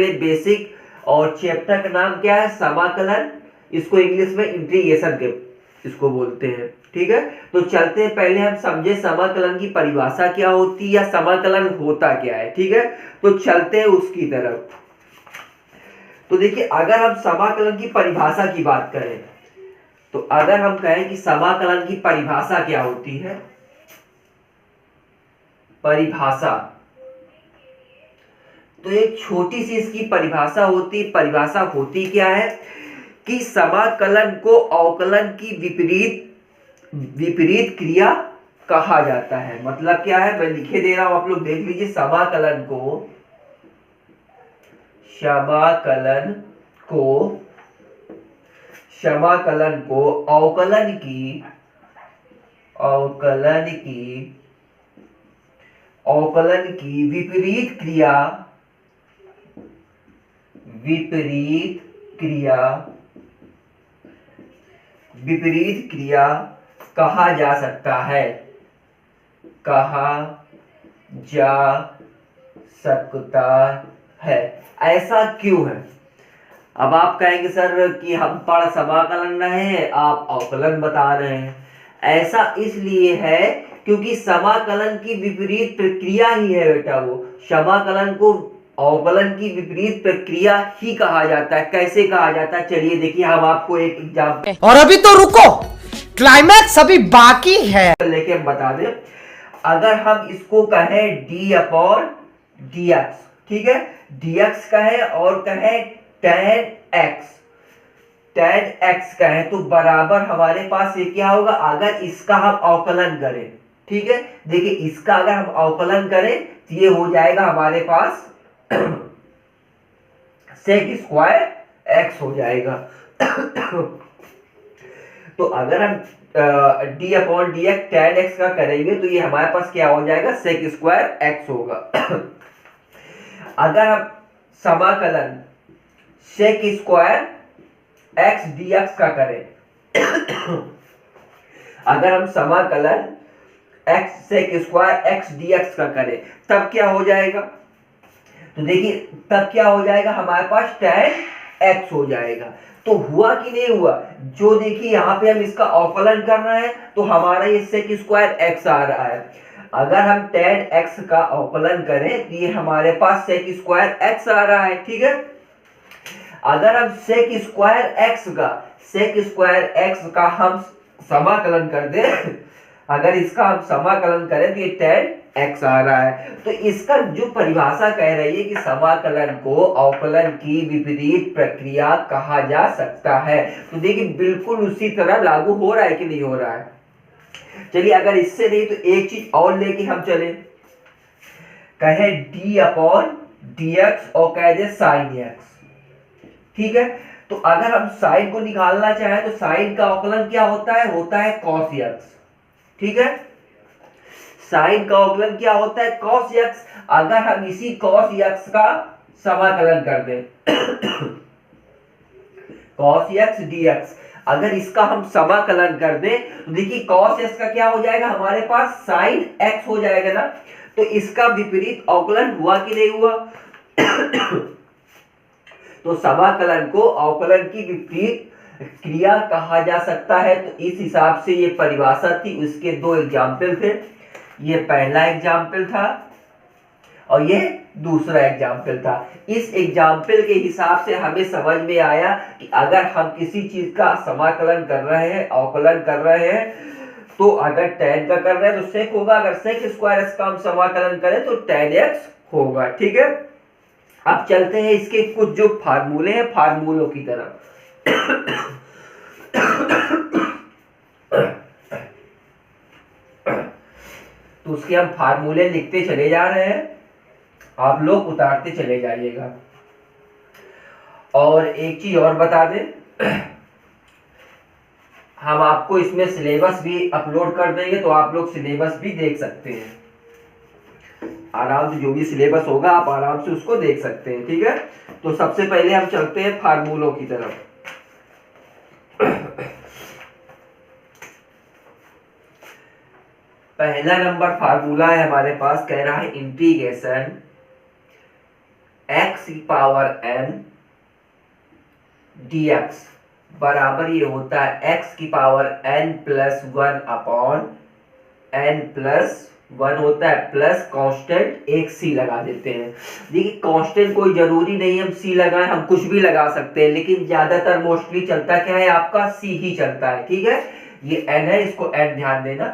Basic, और chapter का नाम क्या है, समाकलन। इसको इंग्लिश में इंटीग्रेशन के इसको बोलते हैं। ठीक है, तो चलते हैं, पहले हम समझे समाकलन की परिभाषा क्या होती है या समाकलन होता क्या है। ठीक है, तो चलते हैं उसकी तरफ। तो देखिए, अगर हम समाकलन की परिभाषा की बात करें, तो अगर हम कहें कि समाकलन की परिभाषा क्या होती है, परिभाषा, तो एक छोटी सी इसकी परिभाषा होती, परिभाषा होती क्या है कि समाकलन को अवकलन की विपरीत क्रिया कहा जाता है। मतलब क्या है, मैं लिखे दे रहा हूं, आप लोग देख लीजिए। समाकलन को अवकलन की विपरीत क्रिया कहा जा सकता है, ऐसा क्यों है? अब आप कहेंगे सर कि हम पढ़ समाकलन रहे हैं, आप अवकलन बता रहे हैं। ऐसा इसलिए है क्योंकि समाकलन की विपरीत प्रक्रिया ही है बेटा, वो समाकलन को अवकलन की विपरीत प्रक्रिया ही कहा जाता है। कैसे कहा जाता है, चलिए देखिए, हम आपको एक एग्जाम्पल, और अभी तो रुको, क्लाइमैक्स अभी बाकी है, लेके हम बता दें। अगर हम इसको कहें डी अपॉन डी एक्स, ठीक है, dx कहें और कहें tan x कहें, तो बराबर हमारे पास ये क्या होगा, अगर इसका हम अवकलन करें, ठीक है, देखिए इसका अगर हम अवकलन करें तो ये हो जाएगा हमारे पास sec स्क्वायर x हो जाएगा। तो अगर हम d upon D x tan x का करेंगे तो ये हमारे पास क्या हो जाएगा, sec स्क्वायर x होगा। अगर हम समाकलन sec स्क्वायर x dx का करें, अगर हम समाकलन sec स्क्वायर x dx का करें, तब क्या हो जाएगा, तो देखिए तब क्या हो जाएगा, हमारे पास tan x हो जाएगा। तो हुआ कि नहीं हुआ, जो देखिए यहाँ पे हम इसका अवकलन कर रहे हैं तो हमारा ये sec स्क्वायर x आ रहा है। अगर हम tan x का अवकलन करें तो ये हमारे पास sec स्क्वायर x आ रहा है। ठीक है, अगर हम sec स्क्वायर x का हम समाकलन कर दें, अगर इसका हम समाकलन करें तो ये tan x आ रहा है। तो इसका जो परिभाषा कह रही है कि समाकलन को अवकलन की विपरीत प्रक्रिया कहा जा सकता है। तो देखिए बिल्कुल उसी तरह लागू हो रहा है कि नहीं हो रहा है। चलिए, अगर इससे नहीं तो एक चीज और लेके हम चले, कहे d अपॉन dx और कह दे sin x। ठीक है, तो अगर हम साइन को निकालना चाहें तो साइन का अवकलन क्या होता है, cos x। ठीक है, साइन का अवकलन क्या होता है, cos x। अगर हम इसी cos x का समाकलन कर दें cos x dx, अगर इसका हम समाकलन कर दें तो देखिए cos x का क्या हो जाएगा, हमारे पास sin x हो जाएगा ना। तो इसका विपरीत अवकलन हुआ कि नहीं हुआ तो समाकलन को अवकलन की विपरीत क्रिया कहा जा सकता है। तो इस हिसाब से ये परिभाषा थी, उसके दो एग्जाम्पल थे। ये पहला एग्जाम्पल था और ये दूसरा एग्जाम्पल था। इस एग्जाम्पल के हिसाब से हमें समझ में आया कि अगर हम किसी चीज का समाकलन कर रहे हैं, अवकलन कर रहे हैं, तो अगर tan का कर रहे हैं तो sec होगा, अगर sec स्क्वायर x का हम समाकलन करें तो tan x होगा। ठीक है, अब चलते हैं इसके कुछ जो फार्मूले हैं, फार्मूलों की तरफ। तो उसके हम फार्मूले लिखते चले जा रहे हैं, आप लोग उतारते चले जाइएगा। और एक चीज और बता दें, हम आपको इसमें सिलेबस भी अपलोड कर देंगे, तो आप लोग सिलेबस भी देख सकते हैं आराम से। जो भी सिलेबस होगा आप आराम से उसको देख सकते हैं। ठीक है, तो सबसे पहले हम चलते हैं फार्मूलों की तरफ। पहला नंबर फार्मूला है हमारे पास, कह रहा है इंटीग्रेशन एक्स की पावर एन dx बराबर ये होता है एक्स की power n plus one upon n plus one होता है प्लस कांस्टेंट एक c लगा देते हैं। देखिए कांस्टेंट कोई जरूरी नहीं हम c लगाएं, हम कुछ भी लगा सकते हैं, लेकिन ज्यादातर मोस्टली चलता क्या है आपका c ही चलता है। ठीक है, ये n है, इसको n ध्यान देना,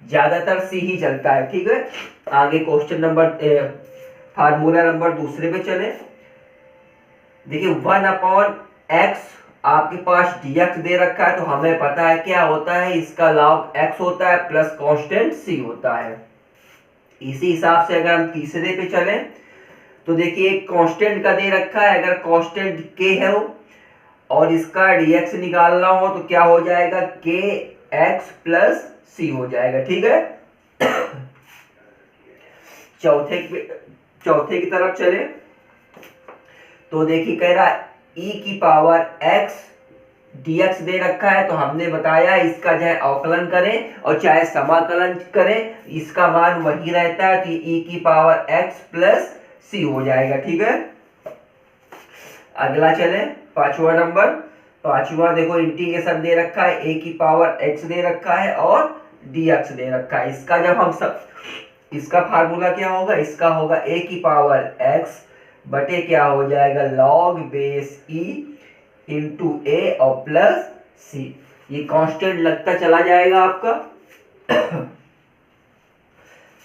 ज्यादातर c ही चलता है। ठीक है, आगे क्वेश्चन नंबर फार्मूला नंबर दूसरे पे चले। देखिए वन अपॉन एक्स आपके पास dx दे रखा है, तो हमें पता है क्या होता है, इसका log x होता है प्लस कांस्टेंट c होता है। इसी हिसाब से अगर हम तीसरे पे चले तो देखिए कांस्टेंट का दे रखा है, अगर कांस्टेंट k है और इसका dx निकालना हो तो क्या हो जाएगा, k x प्लस c हो जाएगा। ठीक है, चौथे की तरफ चले तो देखिए कह रहा है e की पावर x dx दे रखा है, तो हमने बताया इसका चाहे अवकलन करें और चाहे समाकलन करें इसका मान वही रहता है, तो e की पावर x प्लस c हो जाएगा। ठीक है, अगला चले पांचवा नंबर। पांचवा देखो इंटीग्रेशन दे रखा है, a की पावर x दे रखा है और dx दे रखा है। इसका जब हम सब इसका फार्मूला क्या होगा, इसका होगा a की पावर x बटे क्या हो जाएगा log बेस e इंटू ए और प्लस सी। ये कांस्टेंट लगता चला जाएगा आपका।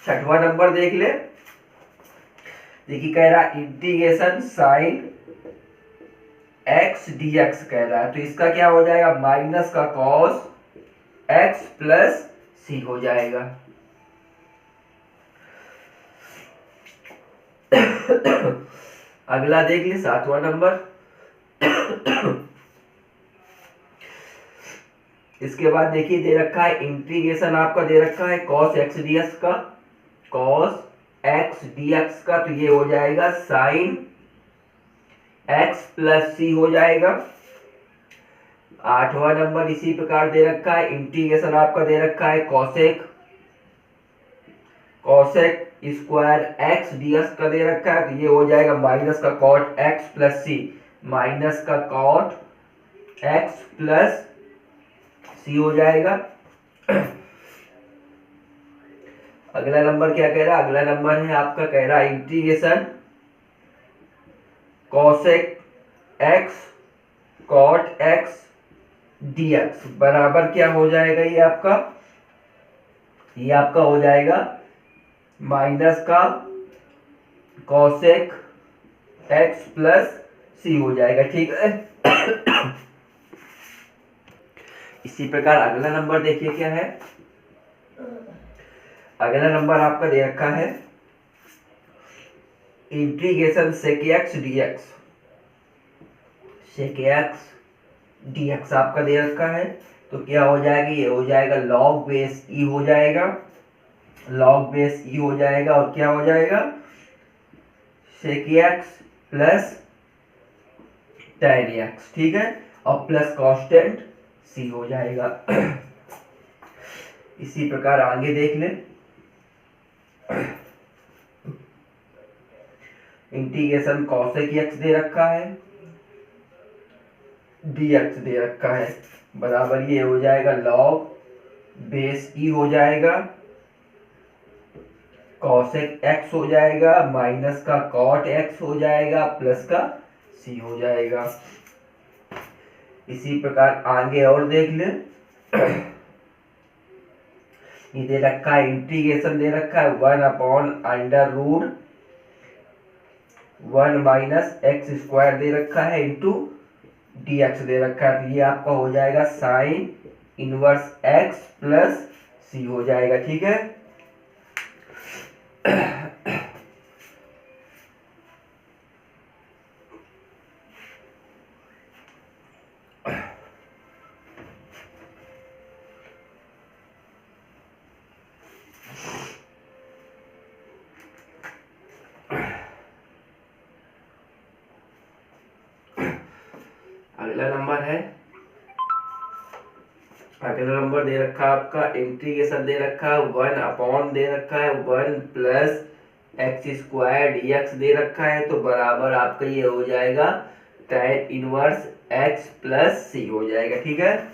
छठवां नंबर देख ले, देखिए कह रहा है इंटीग्रेशन साइन x dx कह रहा है, तो इसका क्या हो जाएगा माइनस का कॉस x प्लस सी हो जाएगा। अगला देख ले सातवां नंबर। इसके बाद देखिए दे रखा है इंटीग्रेशन आपका दे रखा है cos x dx का, cos x dx का, तो ये हो जाएगा साइन x प्लस सी हो जाएगा। आठवां नंबर इसी प्रकार दे रखा है इंटीग्रेशन आपका दे रखा है cosec स्क्वायर x dx का दे रखा है, तो ये हो जाएगा माइनस का cot x प्लस सी, माइनस का cot x प्लस सी हो जाएगा। अगला नंबर क्या कह रहा है, अगला नंबर है आपका कह रहा है integration cosec x cot x dx बराबर क्या हो जाएगा, ये आपका हो जाएगा माइनस का cosec x प्लस सी हो जाएगा। ठीक है, इसी प्रकार अगला नंबर देखिए क्या है। अगला नंबर आपका दे रखा है integration sec x dx, sec x dx आपका दे रखा है, तो क्या हो जाएगा, ये हो जाएगा log बेस e हो जाएगा, log बेस e हो जाएगा और क्या हो जाएगा sec x plus tan x। ठीक है, और प्लस कांस्टेंट c हो जाएगा। इसी प्रकार आगे देख ले, इंटीग्रेशन cosec x दे रखा है dx दे रखा है, बराबर ये हो जाएगा log बेस e हो जाएगा, cosec x हो जाएगा, माइनस का cot x हो जाएगा, प्लस का c हो जाएगा। इसी प्रकार आगे और देख ले, ये दे रखा है इंटीग्रेशन दे रखा है one upon under root one minus X square दे रखा है इंटू dx दे रखा है, तो ये आपका हो जाएगा sine inverse x plus C हो जाएगा। ठीक है, अगला नंबर है, अगला नंबर दे रखा है आपका इंटीग्रेशन दे रखा है वन अपॉन दे रखा है one plus X square D X दे रखा है, तो बराबर आपका ये हो जाएगा tan inverse X plus C हो जाएगा। ठीक है,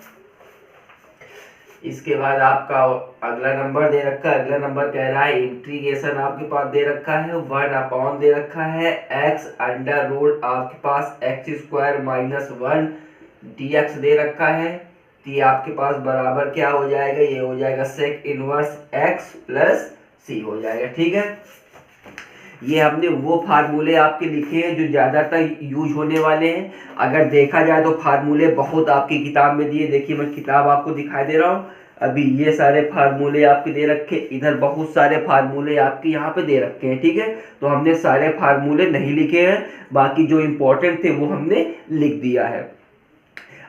इसके बाद आपका अगला नंबर दे रखा है, अगला नंबर कह रहा है इंटीग्रेशन आपके पास दे रखा है 1 दे रखा है x अंडर रूट आपके पास एक्स स्क्वायर माइनस 1 dx दे रखा है। तो ये आपके पास बराबर क्या हो जाएगा, ये हो जाएगा sec inverse x plus C हो जाएगा। ठीक है, ये हमने वो फार्मूले आपके लिखे हैं जो ज़्यादातर यूज होने वाले हैं। अगर देखा जाए तो फार्मूले बहुत आपकी किताब में दिए, देखिए मैं किताब आपको दिखाई दे रहा हूँ, अभी ये सारे फार्मूले आपके दे रखे, इधर बहुत सारे फार्मूले आपके यहाँ पे दे रखे हैं। ठीक है, तो हमने सारे फार्मूले नहीं लिखे हैं, बाकी जो इम्पोर्टेंट थे वो हमने लिख दिया है।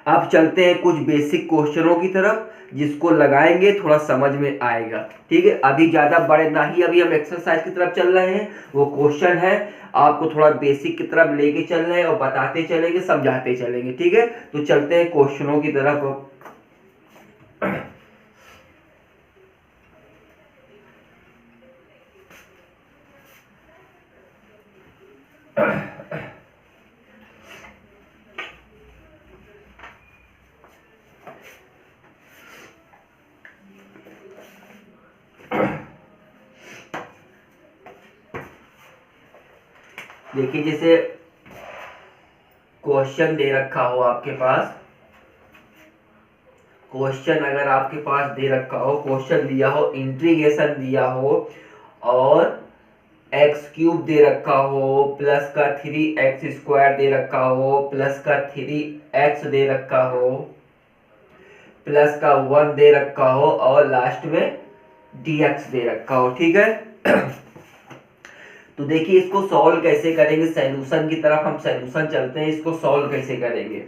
अब चलते हैं कुछ बेसिक क्वेश्चनों की तरफ, जिसको लगाएंगे थोड़ा समझ में आएगा। ठीक है, अभी ज़्यादा बड़े ना ही, अभी हम एक्सरसाइज की तरफ चल रहे हैं, वो क्वेश्चन है आपको थोड़ा बेसिक की तरफ लेके चल रहे हैं और बताते चलेंगे, समझाते चलेंगे। ठीक है, तो चलते हैं क्वेश्चनों की तरफ। देखिए, जैसे क्वेश्चन दे रखा हो आपके पास, क्वेश्चन अगर आपके पास दे रखा हो, क्वेश्चन दिया हो, इंटीग्रेशन दिया हो और एक्स क्यूब दे रखा हो प्लस का 3x स्क्वायर दे रखा हो प्लस का 3x दे रखा हो प्लस का 1 दे रखा हो और लास्ट में dx दे रखा हो। ठीक है, तो देखिए इसको सॉल्व कैसे करेंगे, सॉल्यूशन की तरफ हम सॉल्यूशन चलते हैं, इसको सॉल्व कैसे करेंगे।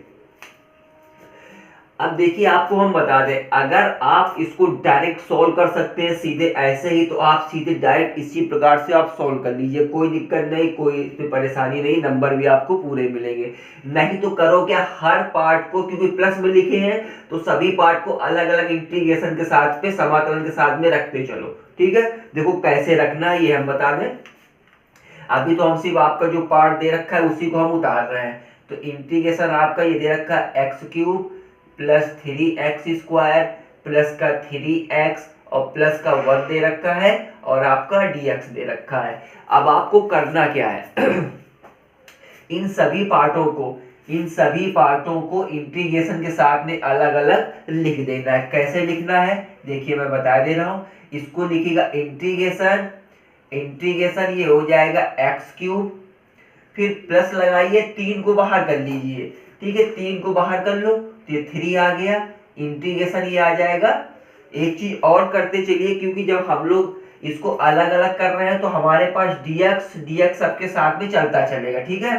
अब देखिए आपको हम बता दें, अगर आप इसको डायरेक्ट सॉल्व कर सकते हैं सीधे ऐसे ही, तो आप सीधे डायरेक्ट इसी प्रकार से आप सॉल्व कर लीजिए, कोई दिक्कत नहीं, कोई इसमें परेशानी नहीं, नंबर भी आपको पूरे मिलेंगे। नहीं तो करो क्या, हर पार्ट को, क्योंकि प्लस में लिखे हैं तो सभी पार्ट को अलग अलग इंटीग्रेशन के साथ पे, समाकलन के साथ में रखते चलो। ठीक है, देखो कैसे रखना है ये हम बता दें। अभी तो हम सिर्फ आपका जो पार्ट दे रखा है उसी को हम उतार रहे हैं। तो इंटीग्रेशन आपका ये दे रखा है x cube plus 3x square plus का 3x और प्लस का 1 दे रखा है और आपका dx दे रखा है। अब आपको करना क्या है, इन सभी पार्टों को इंटीग्रेशन के साथ में अलग अलग लिख देना है। कैसे लिखना है देखिए मैं बता दे रहा हूँ। इसको लिखिएगा इंटीग्रेशन ये हो जाएगा एक्स क्यूब, फिर प्लस लगाइए, 3 को बाहर कर लीजिए। ठीक है, 3 को बाहर कर लो तो ये 3 आ गया, इंटीग्रेशन ये आ जाएगा। एक चीज और करते चलिए, क्योंकि जब हम लोग इसको अलग अलग कर रहे हैं तो हमारे पास dx सबके साथ में चलता चलेगा। ठीक है,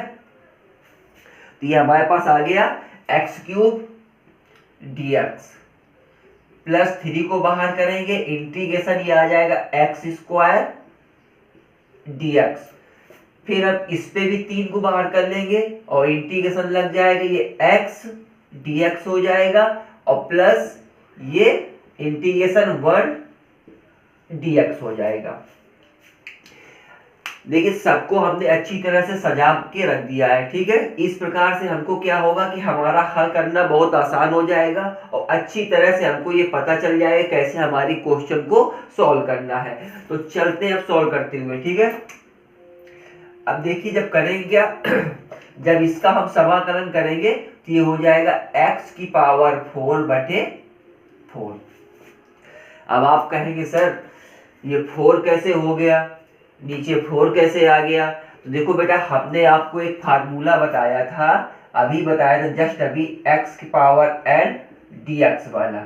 तो ये हमारे पास आ गया एक्स क्यूब dx प्लस 3 को बाहर करेंगे, इंटीग्रेशन ये आ जाएगा एक्स स्क्वायर dx, फिर अब इस पे भी 3 को बाहर कर लेंगे और इंटीग्रेशन लग जाएगा, ये x dx हो जाएगा और प्लस ये इंटीग्रेशन 1 dx हो जाएगा। देखिए सबको हमने अच्छी तरह से सजा के रख दिया है। ठीक है, इस प्रकार से हमको क्या होगा कि हमारा हल करना बहुत आसान हो जाएगा और अच्छी तरह से हमको ये पता चल जाएगा कैसे हमारी क्वेश्चन को सॉल्व करना है। तो चलते हैं अब सॉल्व करते हुए। ठीक है, अब देखिए जब करेंगे क्या, जब इसका हम समाकलन करेंगे तो ये हो जाएगा x की पावर 4/4। अब आप कहेंगे सर ये 4 कैसे हो गया, नीचे 4 कैसे आ गया। तो देखो बेटा, हमने आपको एक फार्मूला बताया था, अभी बताया था जस्ट अभी, x की पावर n dx वाला।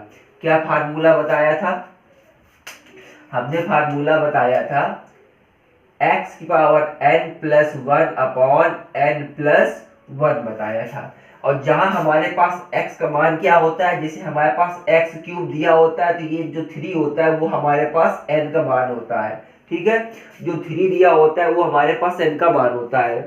क्या फार्मूला बताया था, हमने फार्मूला बताया था x की पावर n प्लस 1/n+1 बताया था। और जहां हमारे पास x का मान क्या होता है, जैसे हमारे पास x क्यूब दिया होता है तो ये जो 3 होता है वो हमारे पास n का मान होता है। ठीक है, जो 3 दिया होता है वो हमारे पास n का मान होता है।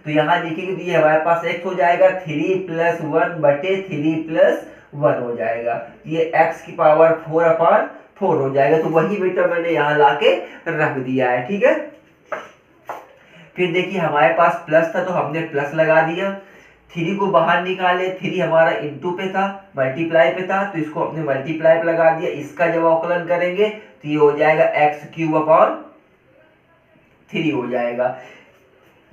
तो यहाँ लिखेंगे तो ये हमारे पास x हो जाएगा 3 + 1/3 + 1 हो जाएगा। ये x की पावर 4/4 हो जाएगा। तो वही बेटा मैंने यहाँ लाके रख दिया है। ठीक है, फिर देखिए हमारे पास प्लस था तो हमने प्लस लगा दिया, 3 को बाहर निकाले, 3 हमारा इंटू पे था, मल्टीप्लाई पे था, तो इसको हमने मल्टीप्लाई पे लगा दिया। इसका जब अवकलन करेंगे तो ये हो जाएगा x³/3 हो जाएगा।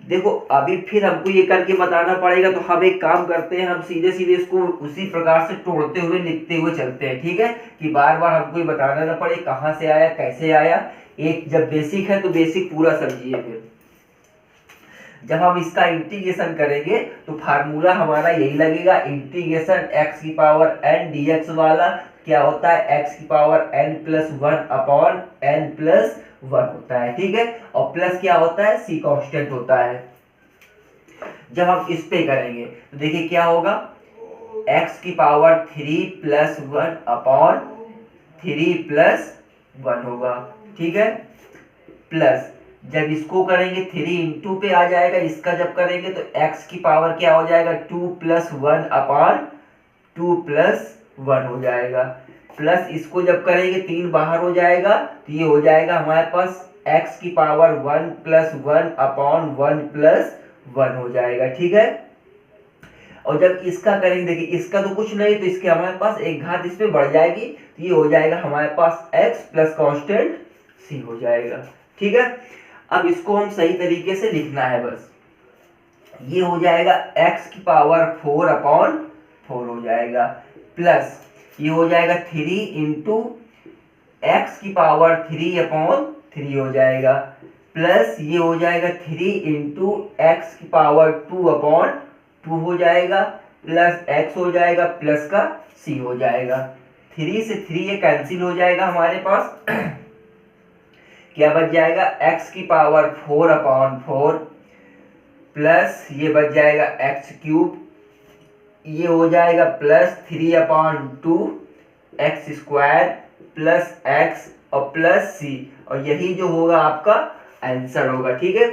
देखो अभी फिर हमको ये करके बताना पड़ेगा, तो हम एक काम करते हैं, हम सीधे सीधे इसको उसी प्रकार से तोड़ते हुए लिखते हुए चलते हैं, ठीक है, कि बार बार हमको ये बताना ना पड़े कहाँ से आया कैसे आया। एक जब बेसिक है तो बेसिक पूरा समझिए। फिर जब हम इसका इंटीग्रेशन करेंगे तो फार्मूला हमारा यही लगेगा, इंटीग्रेशन x⁴n dx वाला क्या होता है x⁴n+1/n+1 होता है, ठीक है, और प्लस क्या होता है c कांस्टेंट होता है। जब हम इस पे करेंगे तो देखिए क्या होगा, x⁴3+1/3+1 होगा, ठीक है, प्लस जब इसको करेंगे 3 इंटू पे आ जाएगा, इसका जब करेंगे तो x की पावर क्या हो जाएगा 2+1/2+1 हो जाएगा, प्लस इसको जब करेंगे 3 बाहर हो जाएगा तो ये हो जाएगा हमारे पास x⁴1+1/1+1 हो जाएगा, ठीक है। और जब इसका करेंगे देखिए इसका तो कुछ नहीं, तो इसके हमारे पास एक घात इस पे बढ़ जाएगी, तो ये हो जाएगा हमारे पास x प्लस कांस्टेंट c हो जाएगा, ठीक है। अब इसको हम सही तरीके से लिखना है, बस ये हो जाएगा x⁴/4 हो जाएगा, प्लस ये हो जाएगा 3 इंटू x⁴3/3 हो जाएगा, प्लस ये हो जाएगा 3 इंटू x⁴2/2 हो जाएगा, प्लस x हो जाएगा प्लस का c हो जाएगा। 3 से 3 ये कैंसिल हो जाएगा हमारे पास क्या बच जाएगा x⁴4/4 प्लस ये बच जाएगा x³ ये हो जाएगा प्लस 3/2 x² प्लस x और प्लस c, और यही जो होगा आपका आंसर होगा, ठीक है।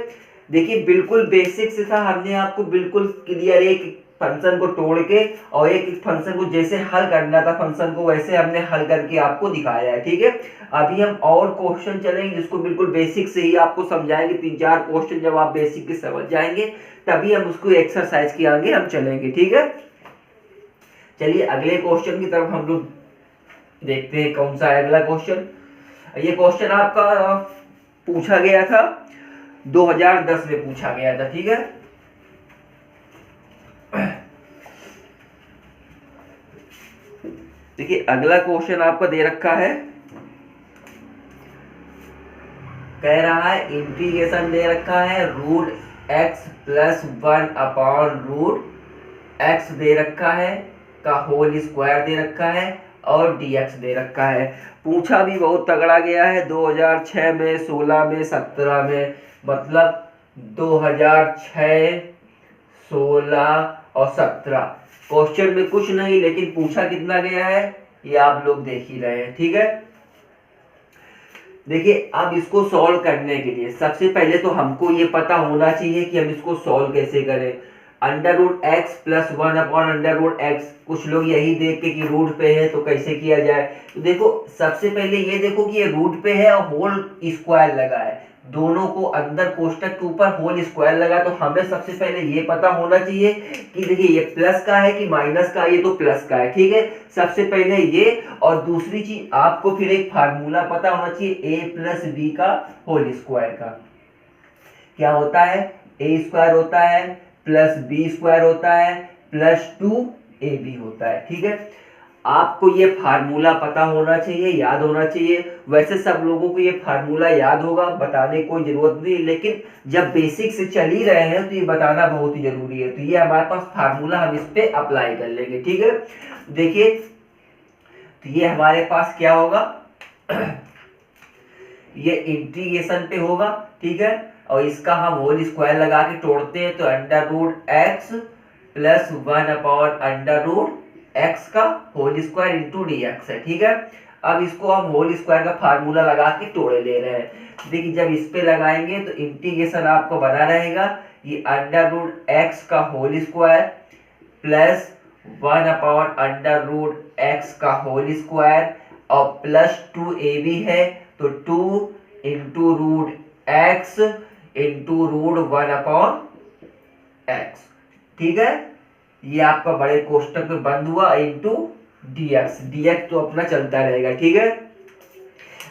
देखिए बिल्कुल बेसिक से था, हमने आपको बिल्कुल क्लियर एक फंक्शन को तोड़ के और एक फंक्शन को जैसे हल करना था फंक्शन को वैसे हमने हल करके आपको दिखाया है, ठीक है। अभी हम और क्वेश्चन चलेंगे जिसको बिल्कुल बेसिक से ही आपको समझाएंगे, 3-4 क्वेश्चन जब आप बेसिक के समझ जाएंगे तभी हम उसको एक्सरसाइज के आगे हम चलेंगे, ठीक है। चलिए अगले क्वेश्चन की तरफ हम लोग देखते हैं कौन सा है अगला क्वेश्चन। ये क्वेश्चन आपका पूछा गया था 2010 में पूछा गया था, ठीक है। देखिए अगला क्वेश्चन आपका दे रखा है, कह रहा है इंटीग्रेशन दे रखा है √x+1/√x दे रखा है का होल स्क्वायर दे रखा है और dx दे रखा है। पूछा भी बहुत तगड़ा गया है 2006 में, 16 में, 17 में, मतलब 2006, 16 और 17 क्वेश्चन में कुछ नहीं, लेकिन पूछा कितना गया है ये आप लोग देख ही रहे हैं, ठीक है। देखिए अब इसको सॉल्व करने के लिए सबसे पहले तो हमको ये पता होना चाहिए कि हम इसको सॉल्व कैसे करें। √x+1/√x, कुछ लोग यही देख के कि रूट पे है तो कैसे किया जाए, तो देखो सबसे पहले ये देखो कि ये रूट पे है और होल स्क्वायर लगा है, दोनों को अंदर कोष्टक के ऊपर होल स्क्वायर लगा, तो हमें सबसे पहले ये पता होना चाहिए कि देखिए ये प्लस का है कि माइनस का, ये तो प्लस का है, ठीक है। सबसे पहले ये, और दूसरी चीज आपको फिर एक फार्मूला पता होना चाहिए a+b का होल स्क्वायर का क्या होता है, a² होता है प्लस b² होता है प्लस 2ab होता है, ठीक है। आपको ये फार्मूला पता होना चाहिए, याद होना चाहिए। वैसे सब लोगों को ये फार्मूला याद होगा, बताने की कोई जरूरत नहीं, लेकिन जब बेसिक से चल ही रहे हैं तो ये बताना बहुत ही जरूरी है। तो ये हमारे पास फार्मूला हम इस पे अप्लाई कर लेंगे, ठीक है। देखिए तो ये हमारे पास क्या होगा ये इंटीग्रेशन पे होगा, ठीक है, और इसका हम होल स्क्वायर लगा के तोड़ते हैं तो √x+1/√x का होल स्क्वायर इंटू dx है, ठीक है। अब इसको हम होल स्क्वायर का फार्मूला लगा के तोड़े ले रहे हैं। देखिए जब इस पे लगाएंगे तो इंटीग्रेशन आपको बना रहेगा ये √x का होल स्क्वायर प्लस 1/√x का होल स्क्वायर और प्लस 2ab है तो 2 into √x into root 1/x, ठीक है। ये आपका बड़े कोष्टक में बंद हुआ इंटू dx, dx तो अपना चलता रहेगा, ठीक है।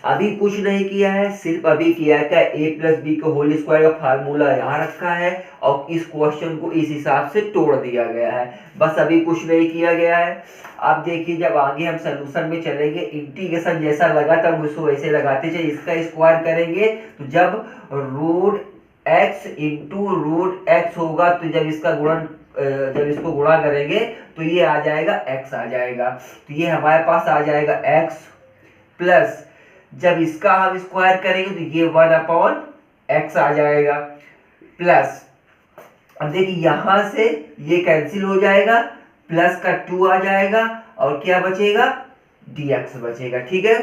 अभी कुछ नहीं किया है, सिर्फ अभी किया है क्या, a प्लस बी का होल स्क्वायर का फार्मूला यहाँ रखा है और इस क्वेश्चन को इस हिसाब से तोड़ दिया गया है, बस अभी कुछ नहीं किया गया है। अब देखिए जब आगे हम सोल्यूशन में चलेंगे, इंटीग्रेशन जैसा लगा तब उसको वैसे लगाते चलिए। इसका स्क्वायर करेंगे तो जब root x into root x होगा, तो जब इसका गुणन जब इसको गुणा करेंगे तो ये आ जाएगा x आ जाएगा, तो ये हमारे पास आ जाएगा x प्लस जब इसका हम स्क्वायर करेंगे तो ये 1/x आ जाएगा प्लस, अब देखिए यहां से ये कैंसिल हो जाएगा, प्लस का 2 आ जाएगा और क्या बचेगा, dx बचेगा, ठीक है।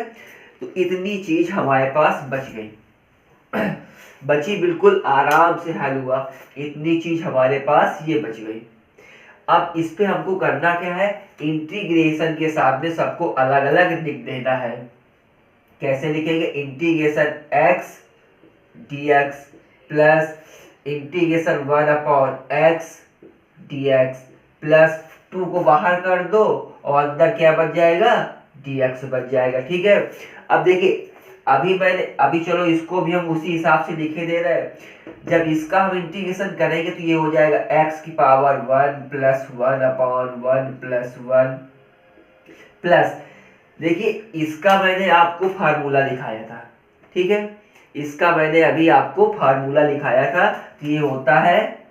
तो इतनी चीज हमारे पास बच गई बची, बिल्कुल आराम से हल हुआ, इतनी चीज हमारे पास ये बच गई। अब इस पे हमको करना क्या है, इंटीग्रेशन के साथ में सबको अलग अलग लिख देना है। कैसे लिखेंगे, integration x dx plus integration 1/x dx plus 2 को बाहर कर दो और अंदर क्या बच जाएगा, dx बच जाएगा, ठीक है। अब देखिए अभी चलो इसको भी हम उसी हिसाब से लिखे दे रहे हैं। जब इसका हम इंटीग्रेशन करेंगे तो ये हो जाएगा x की पावर 1 प्लस 1/1 प्लस 1 प्लस, देखिए इसका मैंने आपको फार्मूला दिखाया था, ठीक है, इसका मैंने अभी आपको फार्मूला दिखाया था, तो ये होता है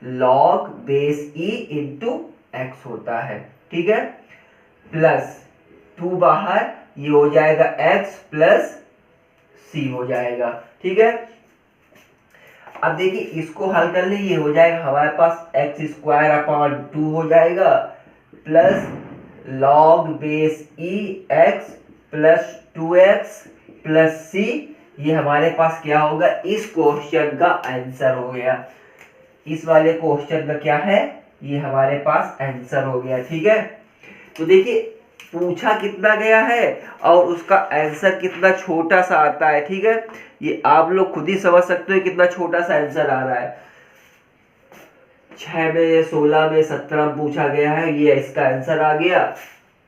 log base e into x होता है, ठीक है, प्लस 2 बाहर, ये हो जाएगा x प्लस c हो जाएगा, ठीक है। अब देखिए इसको हल कर ले, ये हो जाएगा हमारे पास x² हो जाएगा plus log base e x plus 2x plus c, ये हमारे पास क्या होगा, इस क्वेश्चन का आंसर हो गया। इस वाले क्वेश्चन का क्या है, ये हमारे पास आंसर हो गया, ठीक है। तो देखिए पूछा कितना गया है और उसका आंसर कितना छोटा सा आता है, ठीक है। ये आप लोग खुद ही समझ सकते हो कितना छोटा सा आंसर आ रहा है। 6 में 16 में 17 में पूछा गया है, ये इसका आंसर आ गया,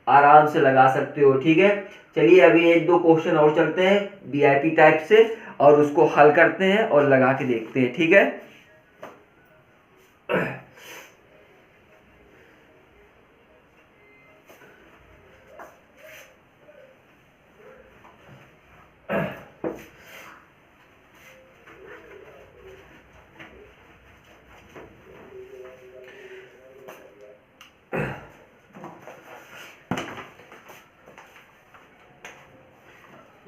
आराम से लगा सकते हो, ठीक है। चलिए अभी 1-2 क्वेश्चन और चलते हैं वीआईपी टाइप से और उसको हल करते हैं और लगा के देखते हैं, ठीक है।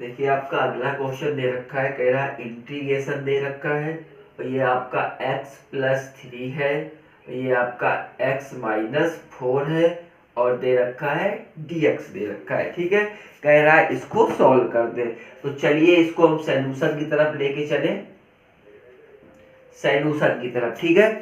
देखिए आपका अगला क्वेश्चन दे रखा है, कह रहा है इंटीग्रेशन दे रखा है और ये आपका x प्लस 3 है, ये आपका x माइनस 4 है और दे रखा है dx दे रखा है, ठीक है। कह रहा है इसको सॉल्व कर दे, तो चलिए इसको हम सॉल्यूशन की तरफ लेके चले, सॉल्यूशन की तरफ, ठीक है।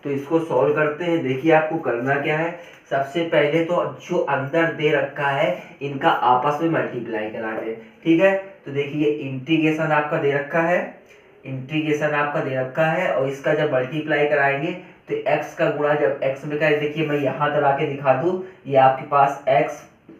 तो इसको सॉल्व करते हैं। देखिए आपको करना क्या है, सबसे पहले तो जो अंदर दे रखा है इनका आपस में मल्टीप्लाई करा दे, ठीक है। तो देखिए इंटीग्रेशन आपका दे रखा है, इंटीग्रेशन आपका दे रखा है और इसका जब मल्टीप्लाई कराएंगे तो x का गुणा जब x में करें, देखिए मैं यहाँ करा के दिखा दूँ, ये आपके पास x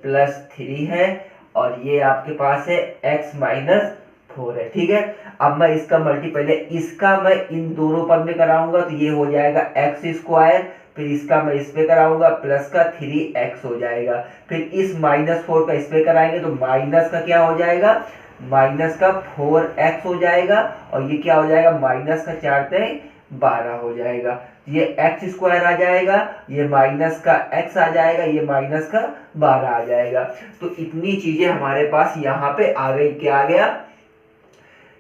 प्लस 3 है और ये आपके पास है x माइनस 4 है, ठीक है। अब मैं इसका पहले इसका मैं इन दोनों पद में कराऊंगा तो ये हो जाएगा x², फिर इसका मैं इस पे कराऊंगा प्लस का 3x हो जाएगा, फिर इस -4 का इस पे कराएंगे तो माइनस का क्या हो जाएगा, माइनस का 4x हो जाएगा और ये क्या हो जाएगा, माइनस का 4×12 हो जाएगा, ये x² आ जाएगा, ये माइनस का x आ जाएगा, ये माइनस का 12 आ जाएगा। तो इतनी चीजें हमारे पास यहाँ पे आ गई, क्या आ गया,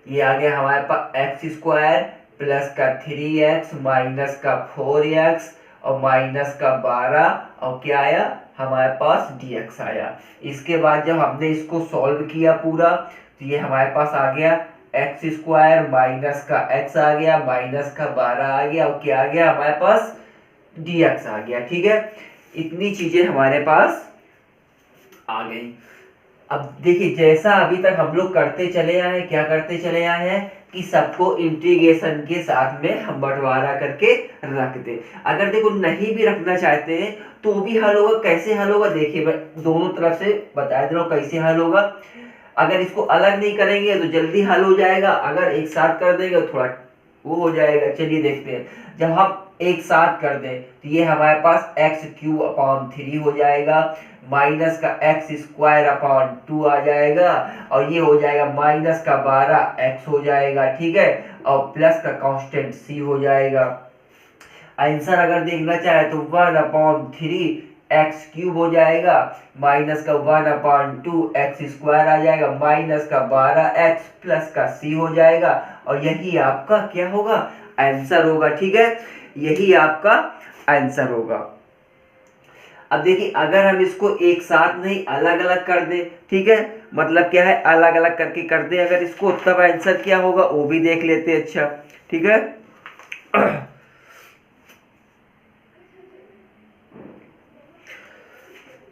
ये आ गया हमारे पास x² प्लस का 3x माइनस का 4x और माइनस का 12 और क्या आया हमारे पास dx आया। इसके बाद जब हमने इसको सॉल्व किया पूरा तो ये हमारे पास आ गया x² माइनस का x आ गया, माइनस का 12 आ गया और क्या आ गया हमारे पास dx आ गया, ठीक है। इतनी चीजें हमारे पास आ गई। अब देखिए जैसा अभी तक हम लोग करते चले आए हैं, क्या करते चले आए हैं कि सबको इंटीग्रेशन के साथ में हम बंटवारा करके रख दे। अगर देखो नहीं भी रखना चाहते हैं तो भी हल होगा। कैसे हल होगा देखिए, मैं दोनों तरफ से बता दे रहा हूँ कैसे हल होगा। अगर इसको अलग नहीं करेंगे तो जल्दी हल हो जाएगा, अगर एक साथ कर देंगे तो थोड़ा वो हो जाएगा। चलिए देखते हैं, जब हम एक साथ कर दें तो ये हमारे पास x³ हो जाएगा, माइनस का x² आ जाएगा, और ये हो जाएगा माइनस का 12x हो जाएगा, ठीक है, और प्लस का कांस्टेंट c हो जाएगा। आंसर अगर देखना चाहे तो 1/3 x³ हो जाएगा, माइनस का 1/2 x² आ जाएगा, माइनस का 12x प्लस का c हो जाएगा, और यही आपका क्या होगा, आंसर होगा, ठीक है, यही आपका आंसर होगा। अब देखिए अगर हम इसको एक साथ नहीं अलग अलग कर दें, ठीक है, मतलब क्या है अलग अलग करके कर दें अगर इसको, तब आंसर क्या होगा वो भी देख लेते हैं। अच्छा ठीक है,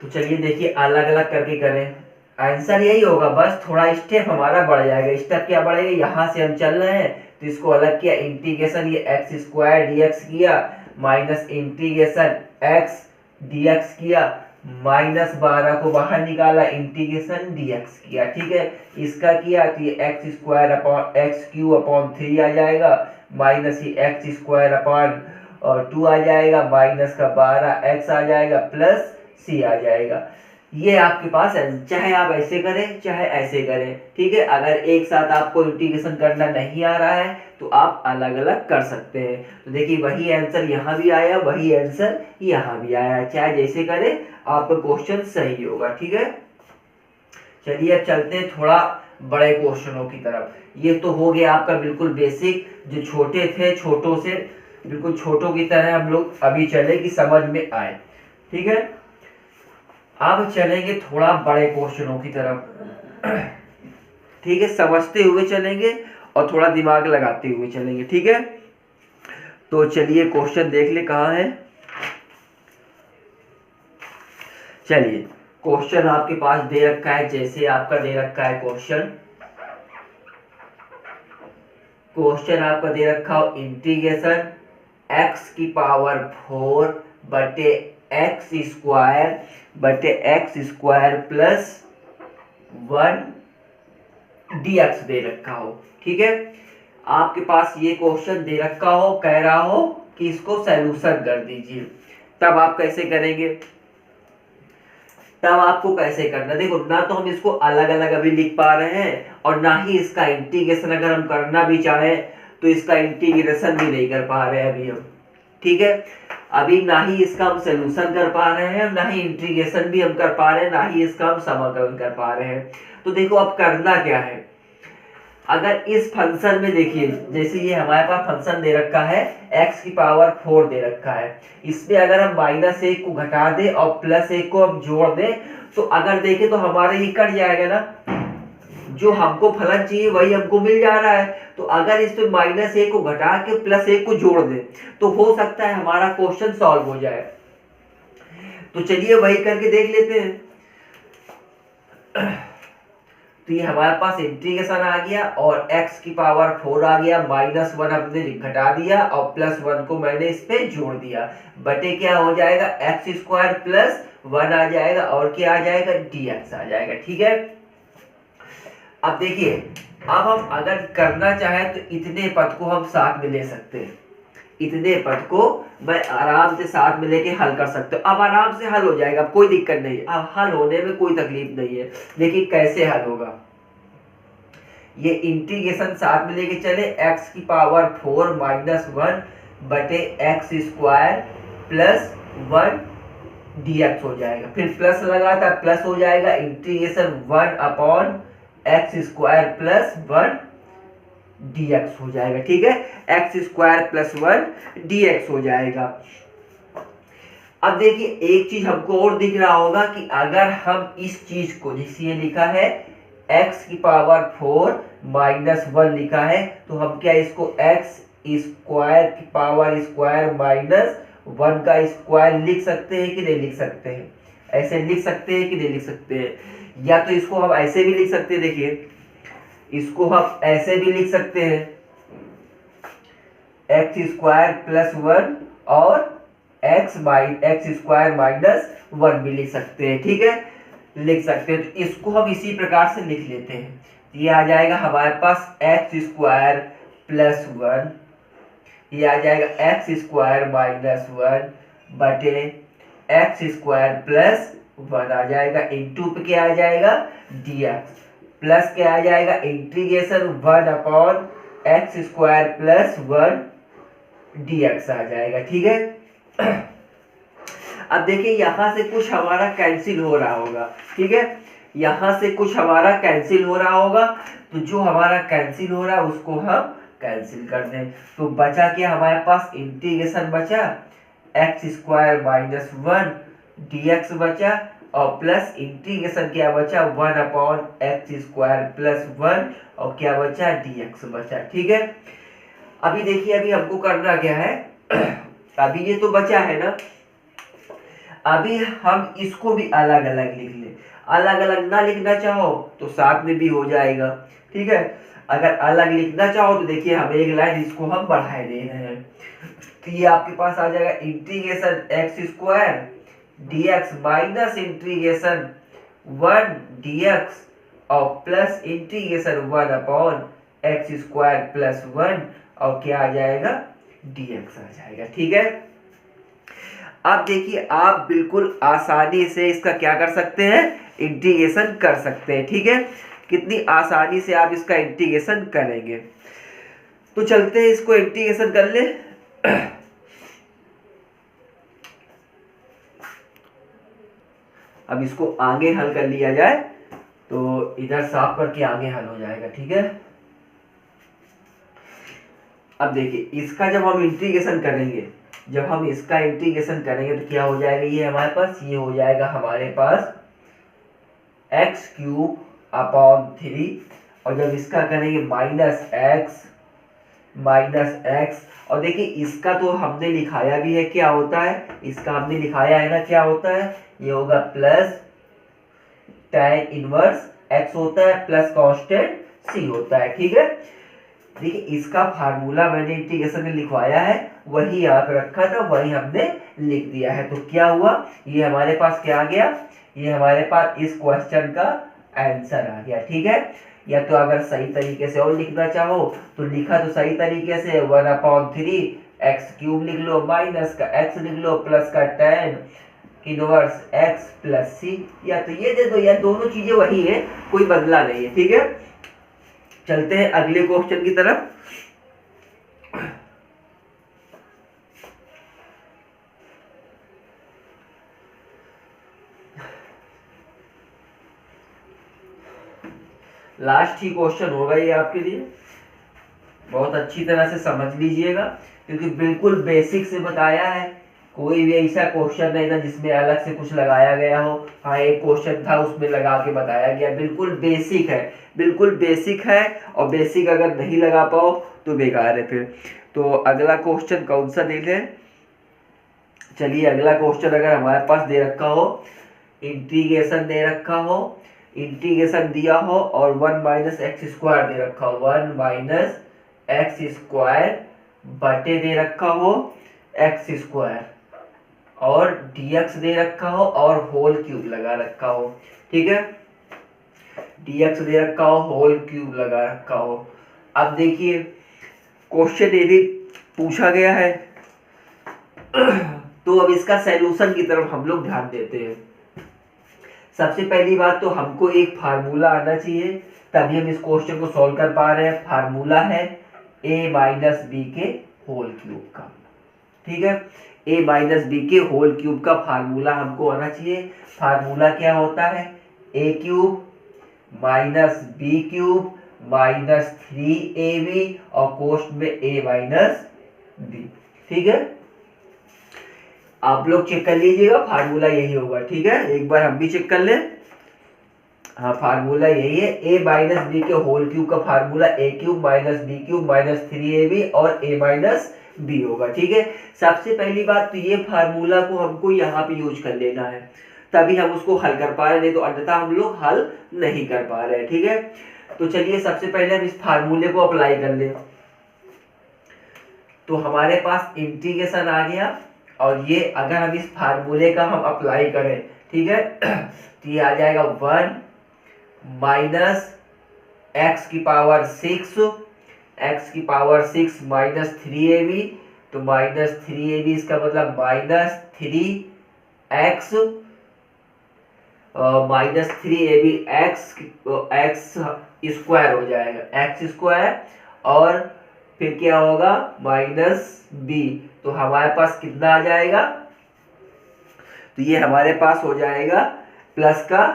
तो चलिए देखिए अलग अलग करके करें, आंसर यही होगा, बस थोड़ा स्टेप हमारा बढ़ जाएगा। स्टेप क्या बढ़ेगा, यहाँ से हम चल रहे हैं तो इसको अलग किया, इंटीग्रेशन ये x² dx किया, माइनस इंटीग्रेशन x dx किया, -12 को बाहर निकाला, इंटीग्रेशन dx किया, ठीक है, इसका किया तो ये x² x³ आ जाएगा, माइनस ये x² 2 आ जाएगा, माइनस का 12x आ जाएगा, प्लस c आ जाएगा। ये आपके पास है, चाहे आप ऐसे करें चाहे ऐसे करें, ठीक है। अगर एक साथ आपको इंटीग्रेशन करना नहीं आ रहा है तो आप अलग अलग कर सकते हैं। तो देखिए वही आंसर यहाँ भी आया, वही आंसर यहाँ भी आया, चाहे जैसे करें आपका क्वेश्चन सही होगा, ठीक है। चलिए अब चलते हैं थोड़ा बड़े क्वेश्चनों की तरफ। ये तो हो गया आपका बिल्कुल बेसिक, जो छोटे थे छोटों से बिल्कुल छोटों की तरह हम लोग अभी चले कि समझ में आए, ठीक है। अब चलेंगे थोड़ा बड़े क्वेश्चनों की तरफ, ठीक है, समझते हुए चलेंगे और थोड़ा दिमाग लगाते हुए चलेंगे, ठीक है। तो चलिए क्वेश्चन देख ले कहाँ है। चलिए क्वेश्चन आपके पास दे रखा है, जैसे आपका दे रखा है क्वेश्चन आपका दे रखा हो इंटीग्रेशन x⁴ बटे x² प्लस 1 dx दे रखा हो, ठीक है। आपके पास ये क्वेश्चन दे रखा हो, कह रहा हो कि इसको सॉल्यूशन कर दीजिए, तब आप कैसे करेंगे, तब आपको कैसे करना, देखो ना तो हम इसको अलग अलग अभी लिख पा रहे हैं और ना ही इसका इंटीग्रेशन अगर हम करना भी चाहें तो इसका इंटीग्रेशन भी नहीं कर पा रहे हैं अभी हम, ठीक है। अभी ना ही इसका हम सॉल्यूशन कर पा रहे हैं, ना ही इंटीग्रेशन भी हम कर पा रहे हैं, ना ही इसका हम समाकलन कर पा रहे हैं। तो देखो अब करना क्या है, अगर इस फंक्शन में देखिए जैसे ये हमारे पास फंक्शन दे रखा है x⁴ दे रखा है, इसमें अगर हम -1 को घटा दे और +1 को हम जोड़ दे तो अगर देखें तो हमारे ये कट जाएगा ना, जो हमको फलन चाहिए वही हमको मिल जा रहा है। तो अगर इसमें -1 को घटा के +1 को जोड़ दे तो हो सकता है हमारा क्वेश्चन सॉल्व हो जाए। तो चलिए वही करके देख लेते हैं। तो ये हमारे पास इंटीग्रेशन आ गया और x⁴ आ गया, -1 हमने घटा दिया और +1 को मैंने इस पे जोड़ दिया, बटे क्या हो जाएगा x² प्लस 1 आ जाएगा और क्या आ जाएगा dx आ जाएगा, ठीक है। अब देखिए अब हम अगर करना चाहें तो इतने पद को हम साथ में ले सकते हैं, इतने पद को मैं आराम से साथ में लेके हल कर सकते हो। अब आराम से हल हो जाएगा, कोई दिक्कत नहीं, अब हल होने में कोई तकलीफ नहीं है। देखिए कैसे हल होगा, ये इंटीग्रेशन साथ में लेके चले x⁴ -1 बटे x² प्लस 1 dx हो जाएगा, फिर प्लस लगाता प्लस हो जाएगा, इंटीग्रेशन 1/x² प्लस 1 dx हो जाएगा, ठीक है, x² प्लस 1 dx हो जाएगा। अब देखिए एक चीज हमको और दिख रहा होगा कि अगर हम इस चीज को, जैसे ये लिखा है x⁴ -1 लिखा है, तो हम क्या इसको x² -1 का स्क्वायर लिख सकते हैं कि नहीं लिख सकते हैं, ऐसे लिख सकते हैं कि नहीं लिख सकते हैं। या तो इसको हम ऐसे भी लिख सकते हैं, देखिए इसको हम ऐसे भी लिख सकते हैं एक्स स्क्वायर प्लस 1 और एक्स स्क्वायर माइनस 1 भी लिख सकते हैं, ठीक है, लिख सकते हैं। तो इसको हम इसी प्रकार से लिख लेते हैं। ये आ जाएगा हमारे पास एक्स स्क्वायर प्लस 1, ये आ जाएगा एक्स स्क्वायर माइनस 1 बटे एक्स स्क्वायर प्लस 1 आ जाएगा, इंटू पे क्या आ जाएगा dx, प्लस क्या आ जाएगा integration 1 upon x square plus 1 dx आ जाएगा, ठीक है। अब देखिए यहाँ से कुछ हमारा कैंसिल हो रहा होगा, ठीक है, यहाँ से कुछ हमारा कैंसिल हो रहा होगा, तो जो हमारा कैंसिल हो रहा है उसको हम कैंसिल कर दें। तो बचा क्या हमारे पास, इंटीग्रेशन बचा एक्स स्क्वायर माइनस 1 dx बचा, और प्लस इंटीग्रेशन क्या बचा 1 अपॉन एक्स स्क्वायर प्लस 1 और क्या बचा dx बचा, ठीक है। अभी देखिए अभी हमको करना क्या है, अभी ये तो बचा है ना, अभी हम इसको भी अलग अलग लिख ले। अलग अलग ना लिखना चाहो तो साथ में भी हो जाएगा, ठीक है। अगर अलग लिखना चाहो तो देखिए हम एक लाइन इसको हम बढ़ाए दे रहे हैं, तो ये आपके पास आ जाएगा integration x square dx minus integration 1 dx और plus integration 1 upon x square plus 1 और क्या आ जाएगा dx आ जाएगा, ठीक है। अब देखिए आप बिल्कुल आसानी से इसका क्या कर सकते हैं, इंटीग्रेशन कर सकते हैं, ठीक है। कितनी आसानी से आप इसका इंटीग्रेशन करेंगे, तो चलते हैं इसको इंटीग्रेशन कर ले। अब इसको आगे हल कर लिया जाए, तो इधर साफ करके आगे हल हो जाएगा, ठीक है। अब देखिए इसका जब हम इंटीग्रेशन करेंगे, जब हम इसका इंटीग्रेशन करेंगे तो क्या हो जाएगा, ये हमारे पास, ये हो जाएगा हमारे पास एक्स क्यूब अपॉन 3, और जब इसका करेंगे माइनस एक्स, और देखिए इसका तो हमने लिखाया भी है, क्या होता है, इसका हमने लिखाया है ना, क्या होता है, ये होगा प्लस tan इनवर्स x होता है प्लस कांस्टेंट c होता है, ठीक है। देखिए इसका फार्मूला मैंने इंटीग्रेशन में लिखवाया है, वही यहाँ पे रखा था, वही हमने लिख दिया है। तो क्या हुआ, ये हमारे पास क्या आ गया, ये हमारे पास इस क्वेश्चन का आंसर आ गया, ठीक है। या तो अगर सही तरीके से और लिखना चाहो तो लिखा तो सही तरीके से 1/3 एक्स क्यूब लिख लो, माइनस का x लिख लो, प्लस का tan inverse x plus c, या तो ये दे दो, या दोनों चीजें वही है, कोई बदला नहीं है, ठीक है। चलते हैं अगले क्वेश्चन की तरफ। लास्ट ही क्वेश्चन होगा ये आपके लिए, बहुत अच्छी तरह से समझ लीजिएगा, क्योंकि बिल्कुल बेसिक से बताया है। कोई भी ऐसा क्वेश्चन नहीं था जिसमें अलग से कुछ लगाया गया हो। हाँ एक क्वेश्चन था उसमें लगा के बताया गया, बिल्कुल बेसिक है, बिल्कुल बेसिक है, और बेसिक अगर नहीं लगा पाओ तो बेकार है फिर। तो अगला क्वेश्चन कौन सा दे लें, चलिए अगला क्वेश्चन अगर हमारे पास दे रखा हो, इंटीग्रेशन दे रखा हो, इंटीग्रेशन दिया हो और 1 माइनस एक्स स्क्वायर दे रखा हो, 1 माइनस एक्स स्क्वायर बटे दे रखा हो एक्स स्क्वायर, और dx दे रखा हो और होल क्यूब लगा रखा हो, ठीक है। dx दे रखा हो, होल क्यूब लगा रखा हो। अब देखिए क्वेश्चन ये भी पूछा गया है, तो अब इसका सॉल्यूशन की तरफ हम लोग ध्यान देते हैं। सबसे पहली बात तो हमको एक फार्मूला आना चाहिए, तभी हम इस क्वेश्चन को सॉल्व कर पा रहे हैं। फार्मूला है a माइनस बी के होल क्यूब का, ठीक है। a माइनस बी के होल क्यूब का फार्मूला हमको आना चाहिए। फार्मूला क्या होता है, a cube minus b cube minus 3ab और कोष्ट में a माइनस बी, ठीक है। आप लोग चेक कर लीजिएगा, फार्मूला यही होगा, ठीक है। एक बार हम भी चेक कर लें, हाँ फार्मूला यही है, a माइनस बी के होल क्यूब का formula a cube minus b cube minus 3ab और a माइनस बी होगा, ठीक है। सबसे पहली बात तो ये फार्मूला को हमको यहाँ पे यूज कर लेना है, तभी हम उसको हल कर पा रहे हैं, नहीं तो अन्यथा हम लोग हल नहीं कर पा रहे हैं। ठीक है, तो चलिए सबसे पहले हम इस फार्मूले को अप्लाई कर लें। तो हमारे पास इंटीग्रेशन आ गया, और ये अगर हम इस फार्मूले का हम अप्लाई करें, ठीक है, तो ये आ जाएगा 1 माइनस एक्स की पावर 6, एक्स की पावर 6 माइनस 3ab, तो माइनस 3ab इसका मतलब minus 3x, minus 3ab x square हो जाएगा, एक्स स्क्वायर, और फिर क्या होगा माइनस b, तो हमारे पास कितना आ जाएगा, तो ये हमारे पास हो जाएगा प्लस का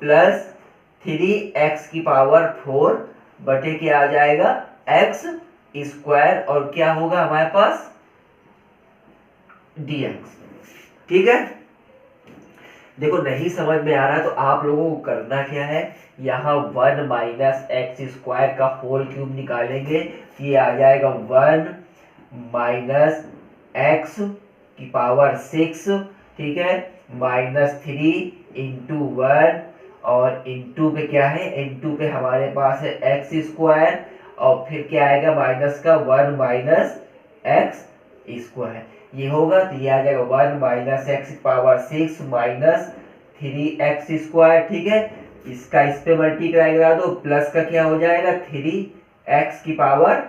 प्लस 3x की पावर 4 बटे क्या आ जाएगा x स्क्वायर, और क्या होगा हमारे पास dx। ठीक है, देखो नहीं समझ में आ रहा है तो आप लोगों को करना क्या है, यहाँ 1 माइनस एक्स स्क्वायर का होल क्यूब निकालेंगे, तो ये आ जाएगा 1 माइनस एक्स की पावर 6, ठीक है, माइनस 3 इंटू 1, और इंटू पे क्या है, इंटू पे हमारे पास है एक्स स्क्वायर, और फिर क्या आएगा माइनस का 1 माइनस एक्स स्क्वायर, ये होगा, तो ये आ जाएगा 1 minus x power 6 minus 3x square. ठीक है, इसका इस पे मल्टीप्लाई करा दो, प्लस का क्या हो जाएगा 3x की पावर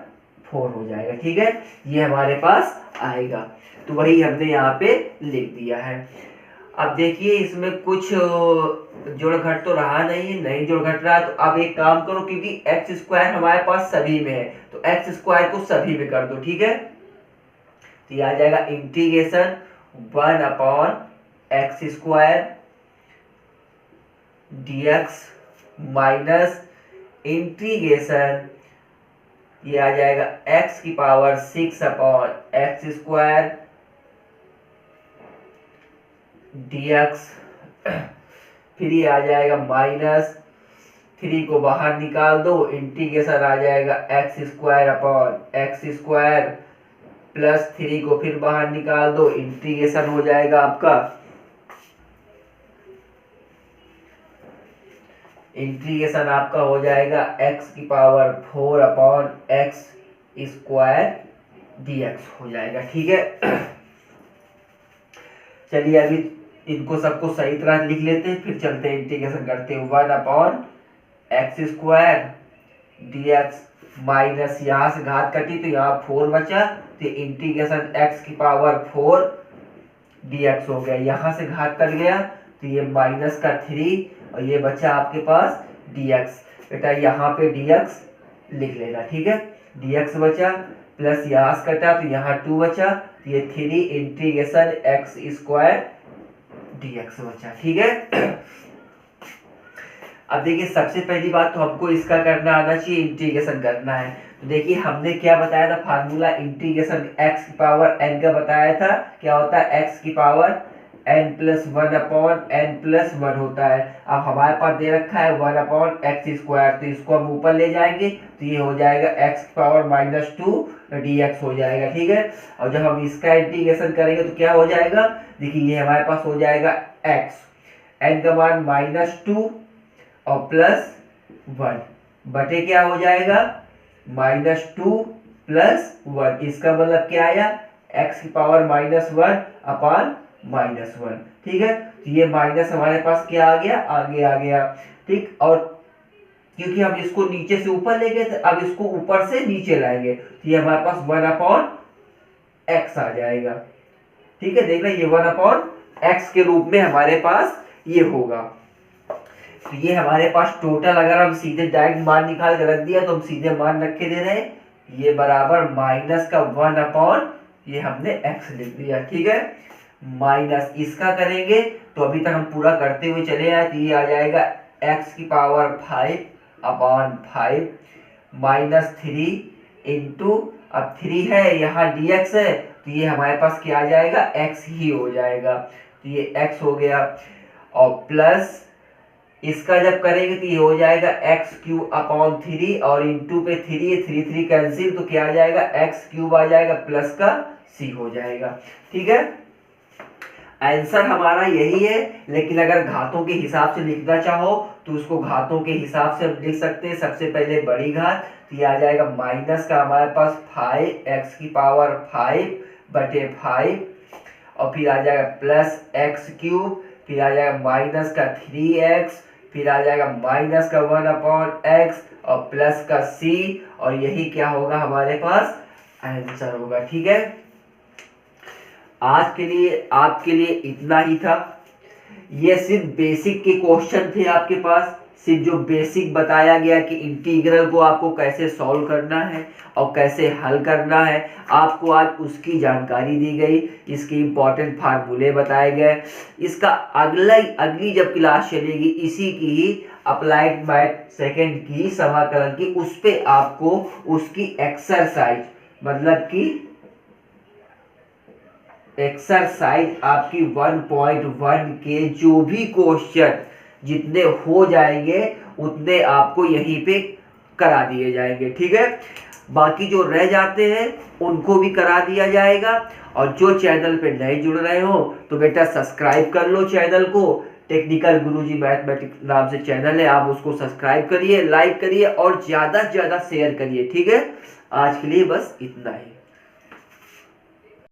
4 हो जाएगा। ठीक है, ये हमारे पास आएगा, तो वही हमने यहाँ पे लिख दिया है। अब देखिए इसमें कुछ जोड़ घट तो रहा नहीं जोड़ घट रहा, तो अब एक काम करो, क्योंकि एक्स स्क्वायर हमारे पास सभी में है, तो एक्स स्क्वायर को सभी में कर दो। ठीक है, तो ये आ जाएगा integration 1 upon x square dx minus integration, ये आ जाएगा x की power 6 upon x square dx, फिर ये आ जाएगा माइनस 3 को बाहर निकाल दो, इंटीग्रेशन आ जाएगा x square upon x square, plus 3 को फिर बाहर निकाल दो, इंटीग्रेशन हो जाएगा आपका, इंटीग्रेशन आपका हो जाएगा x की power 4 upon x square dx हो जाएगा। ठीक है, चलिए अभी इनको सबको सही तरह लिख लेते हैं, फिर चलते हैं इंटीग्रेशन करते हैं। 1 upon x square dx minus यहाँ से घात कटी तो यहाँ 4 बचा, तो इंटीग्रेशन x की पावर 4 dx हो गया, यहाँ से घात कट गया तो ये माइनस का 3 और ये बचा आपके पास dx। बेटा यहाँ पे dx लिख लेना। ठीक है, dx बचा, प्लस यहाँ से कटा तो यहाँ 2 बचा, तो ये 3 इंटीग्रेशन एक्स स्क्वायर dx बचा। ठीक है, अब देखिए सबसे पहली बात तो हमको इसका करना आना चाहिए, इंटीग्रेशन करना है। तो देखिए हमने क्या बताया था, फार्मूला इंटीग्रेशन x की पावर n का बताया था, क्या होता है x की power n plus 1 upon n plus 1 होता है। अब हमारे पास दे रखा है 1 अपॉन एक्स स्क्वायर, तो इसको हम ऊपर ले जाएंगे तो ये हो जाएगा x की पावर माइनस 2 dx हो जाएगा। ठीक है, और जब हम इसका इंटीग्रेशन करेंगे तो क्या हो जाएगा, देखिए ये हमारे पास हो जाएगा x, n का मान माइनस 2 और प्लस 1 बटे क्या हो जाएगा माइनस 2 प्लस 1, इसका मतलब क्या आया x की पावर माइनस 1 अपॉन माइनस 1। ठीक है, तो ये माइनस हमारे पास क्या आ गया, आगे आ गया। ठीक, और क्योंकि हम इसको नीचे से ऊपर ले गए थे, अब इसको ऊपर से नीचे लाएंगे तो ये हमारे पास 1 अपॉन एक्स आ जाएगा। ठीक है, देखना ये 1 अपॉन एक्स के रूप में हमारे पास ये होगा। तो ये हमारे पास टोटल, अगर हम सीधे डायरेक्ट मान निकाल के रख दिया तो हम सीधे मान रख के दे रहे हैं, ये बराबर माइनस का 1 अपॉन ये हमने x लिख दिया। ठीक है, माइनस इसका करेंगे तो अभी तक हम पूरा करते हुए चले आए, तो ये आ जाएगा x की पावर 5 अपॉन 5 माइनस 3 इंटू, अब 3 है यहाँ dx है तो ये हमारे पास क्या आ जाएगा x ही हो जाएगा, तो ये x हो गया, और प्लस इसका जब करेंगे तो ये हो जाएगा एक्स क्यूब अपॉन 3 और इंटू पे 3 कैंसिल, तो क्या आ जाएगा एक्स क्यूब आ जाएगा प्लस का c हो जाएगा। ठीक है, आंसर हमारा यही है, लेकिन अगर घातों के हिसाब से लिखना चाहो तो उसको घातों के हिसाब से लिख सकते हैं। सबसे पहले बड़ी घात, तो ये आ जाएगा माइनस का हमारे पास 5x की पावर 5/5, और फिर आ जाएगा प्लस x³, फिर आ जाएगा माइनस का 3x, फिर आ जाएगा माइनस का 1/x और प्लस का c, और यही क्या होगा हमारे पास आंसर होगा। ठीक है, आज के लिए आपके लिए इतना ही था। ये सिर्फ बेसिक के क्वेश्चन थे आपके पास, सिर्फ जो बेसिक बताया गया कि इंटीग्रल को आपको कैसे सॉल्व करना है और कैसे हल करना है, आपको आज उसकी जानकारी दी गई। इसके इम्पोर्टेंट फार्मूले बताए गए। इसका अगली जब क्लास चलेगी इसी की ही अप्लाइड मैथ सेकंड की समाकलन की, उस पे आपको उसकी एक्सरसाइज, मतलब कि एक्सरसाइज आपकी 1.1 के जो भी क्वेश्चन जितने हो जाएंगे उतने आपको यहीं पे करा दिए जाएंगे। ठीक है, बाकी जो रह जाते हैं उनको भी करा दिया जाएगा। और जो चैनल पे नए जुड़ रहे हो तो बेटा सब्सक्राइब कर लो चैनल को। टेक्निकल गुरुजी मैथमेटिक्स नाम से चैनल है, आप उसको सब्सक्राइब करिए, लाइक करिए और ज़्यादा से ज़्यादा शेयर करिए। ठीक है, आज के लिए बस इतना ही।